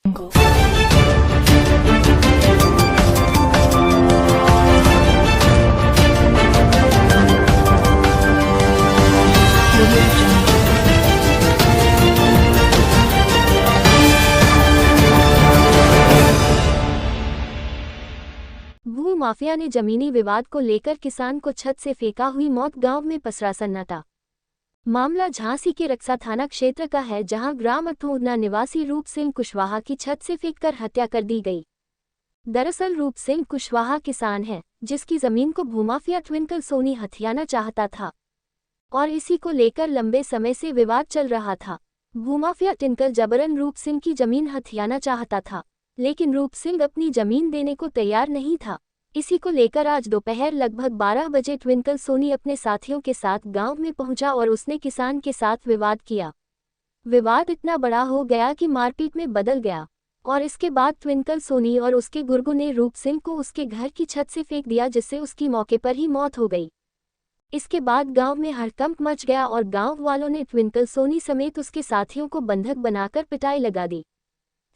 भू माफिया ने जमीनी विवाद को लेकर किसान को छत से फेंका हुई मौत, गांव में पसरा सन्नाटा। मामला झांसी के रक्सा थाना क्षेत्र का है, जहां ग्राम अठोदना निवासी रूप सिंह कुशवाहा की छत से फेंककर हत्या कर दी गई। दरअसल रूप सिंह कुशवाहा किसान है, जिसकी जमीन को भूमाफिया ट्विंकल सोनी हथियाना चाहता था और इसी को लेकर लंबे समय से विवाद चल रहा था। भूमाफिया ट्विंकल जबरन रूप सिंह की जमीन हथियाना चाहता था, लेकिन रूप सिंह अपनी जमीन देने को तैयार नहीं था। इसी को लेकर आज दोपहर लगभग 12 बजे ट्विंकल सोनी अपने साथियों के साथ गांव में पहुंचा और उसने किसान के साथ विवाद किया। विवाद इतना बड़ा हो गया कि मारपीट में बदल गया और इसके बाद ट्विंकल सोनी और उसके गुर्गों ने रूप सिंह को उसके घर की छत से फेंक दिया, जिससे उसकी मौके पर ही मौत हो गई। इसके बाद गांव में हड़कंप मच गया और गांव वालों ने ट्विंकल सोनी समेत उसके साथियों को बंधक बनाकर पिटाई लगा दी।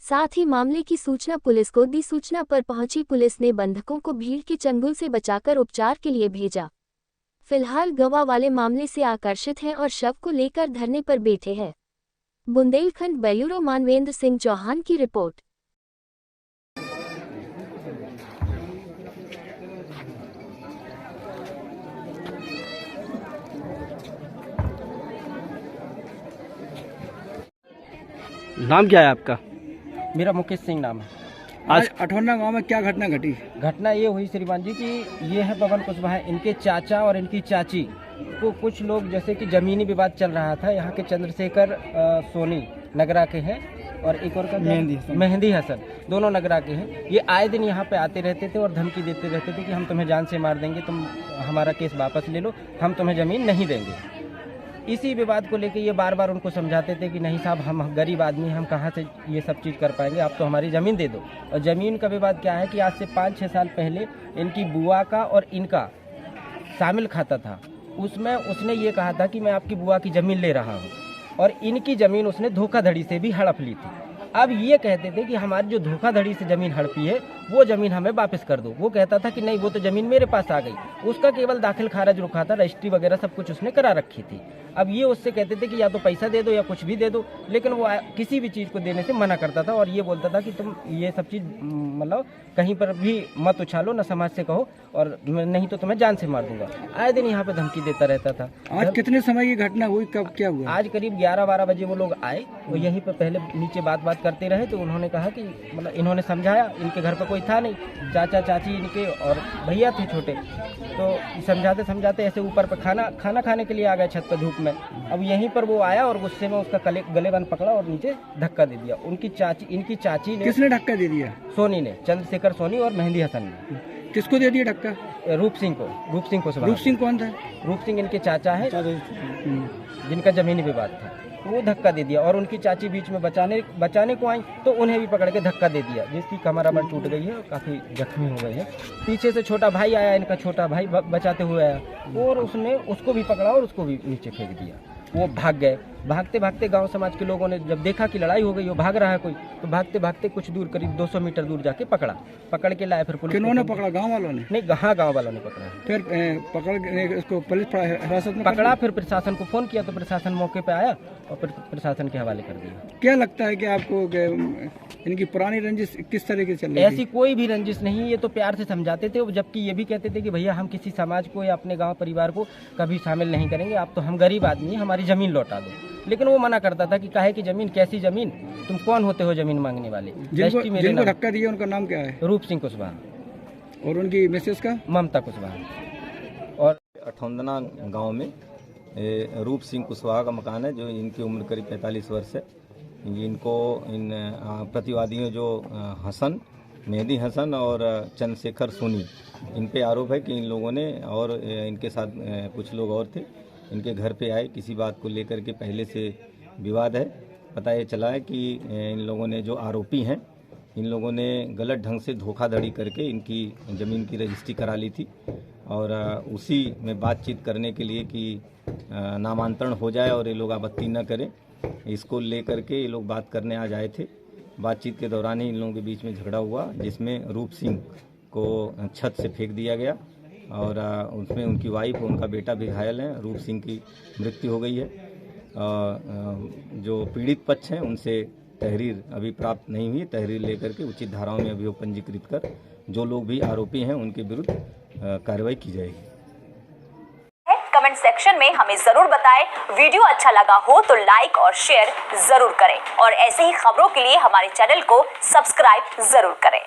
साथ ही मामले की सूचना पुलिस को दी। सूचना पर पहुंची पुलिस ने बंधकों को भीड़ के चंगुल से बचाकर उपचार के लिए भेजा। फिलहाल गवाह वाले मामले से आकर्षित हैं और शव को लेकर धरने पर बैठे हैं। बुंदेलखंड ब्यूरो मानवेंद्र सिंह चौहान की रिपोर्ट। नाम क्या है आपका? मेरा मुकेश सिंह नाम है। आज अठौना गांव में क्या घटना घटी? घटना ये हुई श्रीमान जी कि ये है पवन कुशवाहा, इनके चाचा और इनकी चाची को कुछ लोग, जैसे कि जमीनी विवाद चल रहा था। यहाँ के चंद्रशेखर सोनी नगरा के हैं और एक और का मेहंदी हसन, दोनों नगरा के हैं। ये आए दिन यहाँ पे आते रहते थे और धमकी देते रहते थे कि हम तुम्हें जान से मार देंगे, तुम हमारा केस वापस ले लो, हम तुम्हें जमीन नहीं देंगे। इसी विवाद को लेके ये बार बार उनको समझाते थे कि नहीं साहब, हम गरीब आदमी, हम कहाँ से ये सब चीज़ कर पाएंगे, आप तो हमारी ज़मीन दे दो। और ज़मीन का विवाद क्या है कि आज से 5-6 साल पहले इनकी बुआ का और इनका शामिल खाता था। उसमें उसने ये कहा था कि मैं आपकी बुआ की ज़मीन ले रहा हूँ और इनकी ज़मीन उसने धोखाधड़ी से भी हड़प ली थी। अब ये कहते थे कि हमारी जो धोखाधड़ी से ज़मीन हड़पी है वो ज़मीन हमें वापस कर दो। वो कहता था कि नहीं, वो तो ज़मीन मेरे पास आ गई, उसका केवल दाखिल खारिज रुका था, रजिस्ट्री वगैरह सब कुछ उसने करा रखी थी। अब ये उससे कहते थे कि या तो पैसा दे दो या कुछ भी दे दो, लेकिन वो किसी भी चीज़ को देने से मना करता था और ये बोलता था कि तुम ये सब चीज़ मतलब कहीं पर भी मत उछालो, ना समाज से कहो, और नहीं तो तुम्हें जान से मार दूंगा। आए दिन यहाँ पे धमकी देता रहता था। आज कितने समय की घटना हुई, कब क्या हुआ? आज करीब 11-12 बजे वो लोग आए, वो यहीं पर पहले नीचे बात करते रहे। तो उन्होंने कहा कि मतलब इन्होंने समझाया, इनके घर पर कोई था नहीं, चाचा चाची इनके और भैया थे छोटे, तो समझाते समझाते ऐसे ऊपर पर खाना खाने के लिए आ गए छत पर धूप में। अब यहीं पर वो आया और गुस्से में उसका गलेबंद पकड़ा और नीचे धक्का दे दिया। इनकी चाची ने। किसने धक्का दे दिया? सोनी ने, चंद्रशेखर सोनी और मेहंदी हसन ने। किसको दे दिया धक्का? रूप सिंह को। रूप सिंह कौन था? रूप सिंह इनके चाचा है, जिनका जमीनी विवाद था। वो धक्का दे दिया और उनकी चाची बीच में बचाने को आई तो उन्हें भी पकड़ के धक्का दे दिया, जिसकी कमर अमर टूट गई है और काफ़ी जख्मी हो गई है। पीछे से छोटा भाई आया, इनका छोटा भाई बचाते हुए आया और उसने उसको भी पकड़ा और उसको भी नीचे फेंक दिया। वो भाग गए। भागते भागते गांव समाज के लोगों ने जब देखा कि लड़ाई हो गई, वो भाग रहा है कोई, तो भागते भागते कुछ दूर, करीब 200 मीटर दूर जाके पकड़ के लाए। फिर पुलिस। किन्होंने पकड़ा? गांव वालों ने? नहीं, हाँ, गांव वालों ने पकड़ा। फिर पकड़ उसको पुलिस हिरासत में पकड़ा, फिर प्रशासन को फोन किया तो प्रशासन मौके पे आया और फिर प्रशासन के हवाले कर दिया। क्या लगता है कि आपको इनकी पुरानी रंजिश किस तरह की चल रही है? ऐसी कोई भी रंजिश नहीं, ये तो प्यार से समझाते थे, जबकि ये भी कहते थे कि भैया हम किसी समाज को या अपने गांव परिवार को कभी शामिल नहीं करेंगे, आप तो हम गरीब आदमी हैं, हमारी जमीन लौटा दो। लेकिन वो मना करता था कि काहे की जमीन, कैसी जमीन, तुम कौन होते हो जमीन मांगने वाले। जिनको धक्का दिया उनका नाम क्या है? रूप सिंह कुशवाहा। और उनकी मिसेस का? ममता कुशवाहा। और अठौंदना गांव में रूप सिंह कुशवाहा का मकान है, जो इनकी उम्र करीब 45 वर्ष है। इनको इन प्रतिवादियों जो हसन, मेहंदी हसन और चंद्रशेखर सोनी, इन पे आरोप है कि इन लोगों ने और इनके साथ कुछ लोग और थे, इनके घर पे आए, किसी बात को लेकर के पहले से विवाद है। पता ये चला है कि इन लोगों ने, जो आरोपी हैं, इन लोगों ने गलत ढंग से धोखाधड़ी करके इनकी ज़मीन की रजिस्ट्री करा ली थी और उसी में बातचीत करने के लिए कि नामांतरण हो जाए और ये लोग आपत्ति न करें, इसको लेकर के ये लोग बात करने आज आए थे। बातचीत के दौरान ही इन लोगों के बीच में झगड़ा हुआ, जिसमें रूप सिंह को छत से फेंक दिया गया और उसमें उनकी वाइफ और उनका बेटा भी घायल हैं। रूप सिंह की मृत्यु हो गई है। जो पीड़ित पक्ष हैं उनसे तहरीर अभी प्राप्त नहीं हुई। तहरीर लेकर के उचित धाराओं में अभियोग पंजीकृत कर जो लोग भी आरोपी हैं उनके विरुद्ध कार्रवाई की जाएगी। कमेंट सेक्शन में हमें जरूर बताएं। वीडियो अच्छा लगा हो तो लाइक और शेयर जरूर करें और ऐसे ही खबरों के लिए हमारे चैनल को सब्सक्राइब जरूर करें।